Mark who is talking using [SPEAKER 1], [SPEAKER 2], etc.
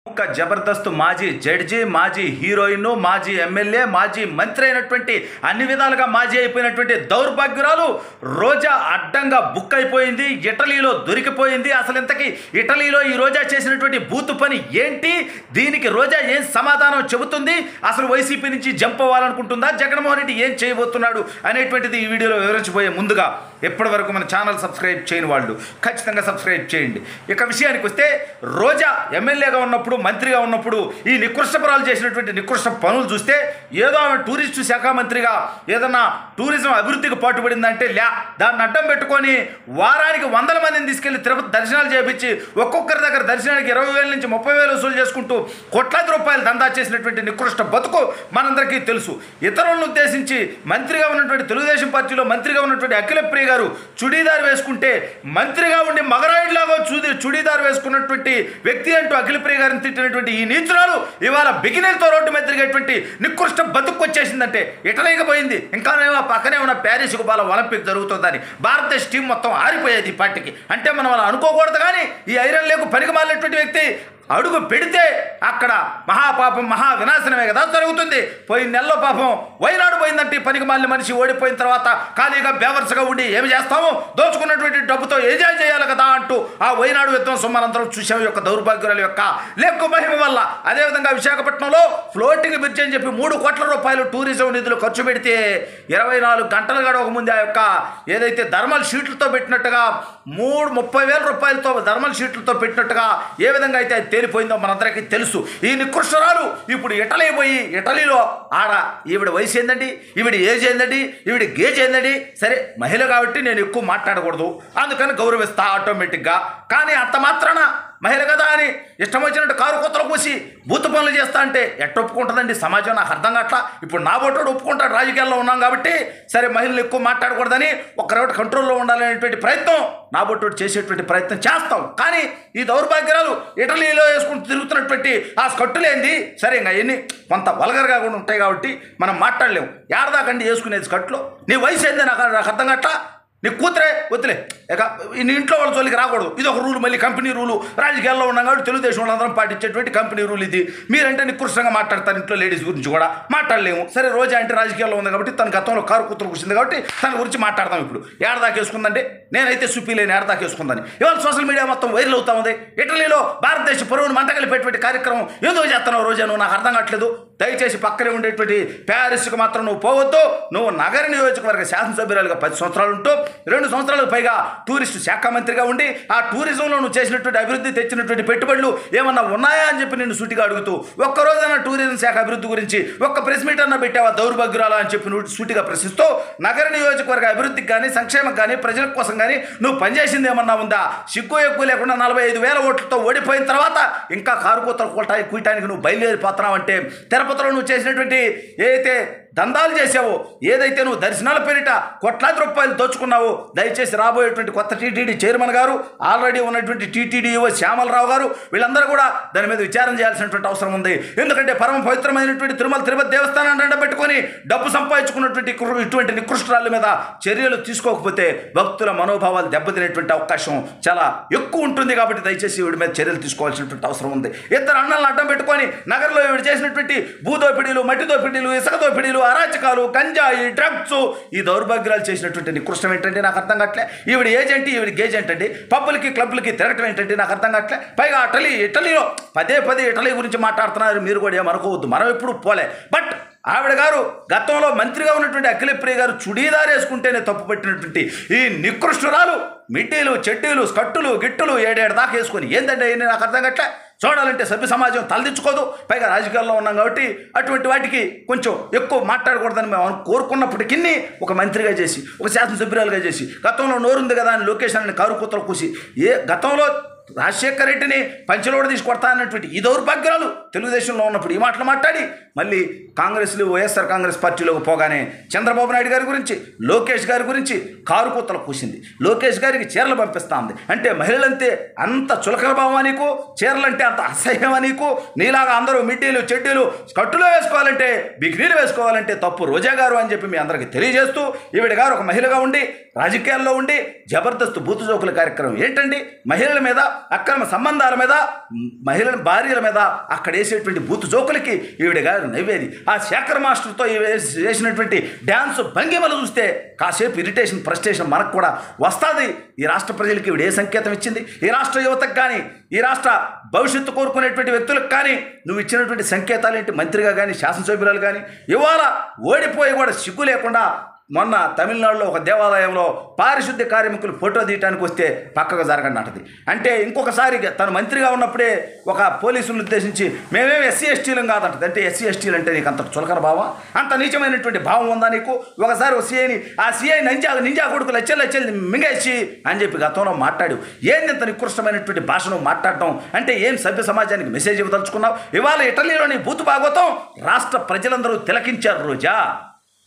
[SPEAKER 1] ఒక జబర్దస్త్ మాజీ జడ్జి, మాజీ హీరోయిన్, మాజీ ఎమ్మెల్యే, మాజీ మంత్రి అయినటువంటి అన్ని విధాలుగా మాజీ అయిపోయినటువంటి దౌర్భాగ్యురాలు రోజా అడ్డంగా బుక్ అయిపోయింది. ఇటలీలో దొరికిపోయింది. అసలు ఇంతకీ ఇటలీలో ఈ రోజా చేసినటువంటి బూతు పని ఏంటి? దీనికి రోజా ఏం సమాధానం చెబుతుంది? అసలు వైసీపీ నుంచి జంప్ అవ్వాలనుకుంటుందా? జగన్మోహన్ రెడ్డి ఏం చేయబోతున్నాడు అనేటువంటిది ఈ వీడియోలో వివరించబోయే ముందుగా ఎప్పటి వరకు మన ఛానల్ సబ్స్క్రైబ్ చేయని వాళ్ళు ఖచ్చితంగా సబ్స్క్రైబ్ చేయండి. ఇక విషయానికి వస్తే రోజా ఎమ్మెల్యేగా ఉన్నప్పుడు, మంత్రిగా ఉన్నప్పుడు ఈ నికృష్టపురాలు చేసినటువంటి నికృష్ట పనులు చూస్తే ఏదో ఆమె టూరిస్టు శాఖ మంత్రిగా ఏదన్నా టూరిజం అభివృద్ధికి పాటుపడిందంటే దాన్ని అడ్డం పెట్టుకొని వారానికి 100 మందిని తీసుకెళ్లి తిరుపతి దర్శనాలు చేయించి ఒక్కొక్కరి దగ్గర దర్శనానికి 20,000 నుంచి 30,000 వసూలు చేసుకుంటూ కోట్లాది రూపాయలు దందా చేసినటువంటి నికృష్ట బతుకు మనందరికీ తెలుసు. ఇతరులను ఉద్దేశించి మంత్రిగా ఉన్నటువంటి తెలుగుదేశం పార్టీలో మంత్రిగా ఉన్నటువంటి అఖిలప్రియ గారు చుడీదార్ వేసుకుంటే మంత్రిగా ఉండి మగరాయుడిలాగా చుడీదార్ వేసుకున్నటువంటి వ్యక్తి అంటూ అఖిలప్రియ గారిని తిట్టినటువంటి ఈ నీచురాలు ఇవాళ బిగినీలతో రోడ్డు మీద తిరిగేటువంటి నికృష్ట బతుకు వచ్చేసిందంటే ఇటలీకి పోయింది. ఇంకా పక్కనే ఉన్న ప్యారిస్కు బాల ఒలింపిక్ జరుగుతుందని భారతదేశ టీం మొత్తం ఆరిపోయేది ఈ పార్టీకి. అంటే మనం అలా అనుకోకూడదు. కానీ ఈ ఐరన్ లేకు పనికి మాలినటువంటి వ్యక్తి అడుగు పెడితే అక్కడ మహాపాపం, మహా వినాశనమే కదా జరుగుతుంది. పోయిన నెలలో పాపం వైనాడు పోయిందంటే పనికి మాలిన మనిషి ఓడిపోయిన తర్వాత ఖాళీగా బేవర్స్గా ఉండి ఏమి చేస్తాము, దోచుకున్నటువంటి డబ్బుతో ఎంజాయ్ చేయాలి కదా అంటూ ఆ వైనాడు విధ్వంసం మనందరం చూసాము. యొక్క దౌర్భాగ్యురాల యొక్క లెక్కు మహిమ వల్ల. అదేవిధంగా విశాఖపట్నంలో ఫ్లోటింగ్ బ్రిడ్జ్ అని చెప్పి 3 కోట్ల రూపాయలు టూరిజం నిధులు ఖర్చు పెడితే 24 గంటలు గడవక ముందే ఆ యొక్క ఏదైతే థర్మల్ షీట్లతో పెట్టినట్టుగా 30,000 రూపాయలతో థర్మల్ షీట్లతో పెట్టినట్టుగా ఏ విధంగా అయితే తేలిపోయిందో మనందరికీ తెలుసు. ఈ నికృష్టరాలు ఇప్పుడు ఇటలీ పోయి ఇటలీలో ఆడ ఈవిడ వయసు ఏందండి, ఈవిడ ఏజ్ ఏందండి, ఈవిడ గేజ్ ఏందండి. సరే మహిళ కాబట్టి నేను ఎక్కువ మాట్లాడకూడదు, అందుకని గౌరవిస్తా ఆటోమేటిక్గా. కానీ అంత మాత్రాన మహిళ కదా అని ఇష్టం వచ్చినట్టు కారు కొత్తలు కూసి బూతు పనులు చేస్తా అంటే ఎట్ట ఒప్పుకుంటుందండి సమాజం? నాకు అర్థం కావట్లా. ఇప్పుడు నా బోటోడు ఒప్పుకుంటాడు, రాజకీయాల్లో ఉన్నాం కాబట్టి సరే మహిళలు ఎక్కువ మాట్లాడకూడదని ఒకరోజు కంట్రోల్లో ఉండాలనేటువంటి ప్రయత్నం నా బోటోడు చేసేటువంటి ప్రయత్నం చేస్తాం. కానీ ఈ దౌర్భాగ్యాలు ఇటలీలో వేసుకుంటూ తిరుగుతున్నటువంటి ఆ స్కట్టులేంది? సరే ఇంకా ఎన్ని కొంత వల్గర్గా కూడా ఉంటాయి కాబట్టి మనం మాట్లాడలేము. ఏడదాకండి వేసుకునేది స్కట్లో? నీ వయసు ఏంది నాకు అర్థం కావట్లా. నీ కూతురే వద్దులే, ఇక నీ ఇంట్లో వాళ్ళ జోలికి రాకూడదు. ఇది ఒక రూల్, మళ్ళీ కంపెనీ రూలు. రాజకీయాల్లో ఉన్నాం కాబట్టి తెలుగుదేశం వాళ్ళందరం పాటించేటువంటి కంపెనీ రూల్ ఇది. మీరంటే నికృష్టంగా మాట్లాడతారు, ఇంట్లో లేడీస్ గురించి కూడా మాట్లాడలేము. సరే రోజా అంటే రాజకీయాల్లో ఉంది కాబట్టి తన గతంలో కారు కూతురు కూర్చుంది కాబట్టి తన గురించి మాట్లాడదాం. ఇప్పుడు ఏడదాకా వేసుకుందంటే నేనైతే సుపీలేని ఏడదాకా వేసుకుందని ఇవాళ సోషల్ మీడియా మొత్తం వైరల్ అవుతా ఉంది. ఇటలీలో భారతదేశ పరువును మంటగలిపేటువంటి కార్యక్రమం ఏదో చేస్తున్నావు రోజా, నువ్వు నాకు అర్థం కావట్లేదు. దయచేసి పక్కనే ఉండేటువంటి ప్యారిస్కు మాత్రం నువ్వు పోవద్దు. నువ్వు నగర నియోజకవర్గ శాసనసభ్యురాలుగా 10 సంవత్సరాలు ఉంటూ 2 సంవత్సరాలకు పైగా టూరిస్టు శాఖ మంత్రిగా ఉండి ఆ టూరిజంలో నువ్వు చేసినటువంటి అభివృద్ధి, తెచ్చినటువంటి పెట్టుబడులు ఏమన్నా ఉన్నాయా అని చెప్పి నేను సూటిగా అడుగుతూ, ఒక్కరోజైనా టూరిజం శాఖ అభివృద్ధి గురించి ఒక్క ప్రెస్ మీట్ అన్నా పెట్టావా దౌర్భాగ్యురాలా అని చెప్పి నువ్వు సూటిగా ప్రశ్నిస్తూ, నగర నియోజకవర్గ అభివృద్ధికి కానీ సంక్షేమం కానీ ప్రజల కోసం కానీ నువ్వు పనిచేసింది ఏమన్నా ఉందా? సిగ్గు ఎక్కువ లేకుండా 45,000 ఓట్లతో ఓడిపోయిన తర్వాత ఇంకా కారు కూతలు కూయటానికి నువ్వు బయలుదేరిపోతున్నావు అంటే తిరుపతిలో నువ్వు చేసినటువంటి ఏదైతే దందాలు చేసావో, ఏదైతే నువ్వు దర్శనాల పేరిట కోట్లాది రూపాయలు దోచుకున్నావో, దయచేసి రాబోయేటువంటి కొత్త టీటీడీ చైర్మన్ గారు, ఆల్రెడీ ఉన్నటువంటి టీటీడీఓ శ్యామలరావు గారు, వీళ్ళందరూ కూడా దాని మీద విచారణ చేయాల్సినటువంటి అవసరం ఉంది. ఎందుకంటే పరమ పవిత్రమైనటువంటి తిరుపతి దేవస్థానాన్ని ఎండబెట్టుకొని డబ్బు సంపాదించుకున్నటువంటి ఇటువంటి నికృష్టాల మీద చర్యలు తీసుకోకపోతే భక్తుల మనోభావాలు దెబ్బతినేటువంటి అవకాశం చాలా ఎక్కువ ఉంటుంది. కాబట్టి దయచేసి వీడి మీద చర్యలు తీసుకోవాల్సినటువంటి అవసరం ఉంది. ఇద్దరు అన్నలను అడ్డం పెట్టుకొని నగరంలో వీడు చేసినటువంటి భూదోపిడీలు, మట్టి దోపిడీలు, ఇసుక దోపిడీలు, అరాచకాలు, గంజాయి, డ్రగ్స్, ఈ దౌర్భాగ్యాలు చేసినటువంటి నికృష్టం ఏంటంటే నాకు అర్థం కావట్లే. ఈవిడ ఏజ్ ఏంటి, ఈవిడ గేజ్ ఏంటండి? పబ్బులకి క్లబ్లకి తిరగటం ఏంటంటే నాకు అర్థం కావట్లే. పైగా ఇటలీలో పదే ఇటలీ గురించి మాట్లాడుతున్నారు. మీరు కూడా ఏమనుకోవద్దు, మనం ఎప్పుడు పోలే. బట్ ఆవిడ గారు గతంలో మంత్రిగా ఉన్నటువంటి అఖిలప్రియ గారు చుడీదార్ వేసుకుంటేనే తప్పు పెట్టినటువంటి ఈ నికృష్టురాలు మిడ్డీలు, చెడ్డీలు, స్కట్టులు, గిట్టులు 7 దాకా వేసుకొని ఏంటంటే నాకు అర్థం కావట్లే. చూడాలంటే సభ్య సమాజం తలదించుకోదు. పైగా రాజకీయాల్లో ఉన్నాం కాబట్టి అటువంటి వాటికి కొంచెం ఎక్కువ మాట్లాడకూడదని మేము కోరుకున్నప్పటికీ ఒక మంత్రిగా చేసి, ఒక శాసనసభ్యురాలుగా చేసి, గతంలో నోరుంది కదా అని లోకేష్ అని కారు కూతలు కూసి గతంలో రాజశేఖర్ రెడ్డిని పంచలోడు తీసుకొడతా అన్నటువంటి ఈ దౌర్భాగ్యాలు తెలుగుదేశంలో ఉన్నప్పుడు ఈ మాటలు మాట్లాడి మళ్ళీ కాంగ్రెస్లో వైఎస్ఆర్ కాంగ్రెస్ పార్టీలోకి పోగానే చంద్రబాబు నాయుడు గారి గురించి, లోకేష్ గారి గురించి కారు కూతలు కూసింది. లోకేష్ గారికి చీరలు పంపిస్తా ఉంది. అంటే మహిళలంటే అంత చులకన భావమా నీకు? చీరలంటే అంత అసహ్యమా నీకు? నీలాగా అందరూ మిడ్డీలు, చెడ్డీలు, కట్టులో వేసుకోవాలంటే, బిగ్నీలు వేసుకోవాలంటే తప్పు రోజా గారు అని చెప్పి మీ అందరికీ తెలియజేస్తూ, ఈవిడ గారు ఒక మహిళగా ఉండి రాజకీయాల్లో ఉండి జబర్దస్త్ బూతు జోకుల కార్యక్రమం ఏంటండి? మహిళల మీద అక్రమ సంబంధాల మీద, మహిళల భార్యల మీద అక్కడ వేసేటువంటి బూతు జోకులకి ఈవిడ గారు నవ్వేది. ఆ శేఖర్ మాస్టర్తో వేసినటువంటి డ్యాన్స్ భంగిమలు చూస్తే కాసేపు ఇరిటేషన్, ఫ్రస్ట్రేషన్ మనకు కూడా వస్తుంది. ఈ రాష్ట్ర ప్రజలకి ఈవిడ ఏ సంకేతం ఇచ్చింది? ఈ రాష్ట్ర యువతకు కానీ, ఈ రాష్ట్ర భవిష్యత్తు కోరుకునేటువంటి వ్యక్తులకు కానీ నువ్వు ఇచ్చినటువంటి సంకేతాలు ఏంటి? మంత్రిగా కానీ, శాసనసభ్యురాలు కానీ ఇవాళ ఓడిపోయి కూడా సిగ్గు లేకుండా మొన్న తమిళనాడులో ఒక దేవాలయంలో పారిశుద్ధ్య కార్మికులు ఫోటో తీయడానికి వస్తే పక్కకు జరగండి అంటది. అంటే ఇంకొకసారి తను మంత్రిగా ఉన్నప్పుడే ఒక పోలీసులను ఉద్దేశించి మేమేమి ఎస్సీ ఎస్టీలం కాదంటది. అంటే ఎస్సీ ఎస్టీలు అంటే నీకు అంత చులకన భావం, అంత నీచమైనటువంటి భావం ఉందా నీకు? ఒకసారి ఒక సిఐని, ఆ సిఐ నింజా కొడుకు లచ్చలు మింగేసి అని చెప్పి గతంలో మాట్లాడు. ఏంది ఇంత నికృష్టమైనటువంటి భాషను మాట్లాడటం? అంటే ఏం సభ్య సమాజానికి మెసేజ్ ఇవ్వదలుచుకున్నావు? ఇవాళ ఇటలీలోని బూతు భాగవతం రాష్ట్ర ప్రజలందరూ తిలకించారు రోజా.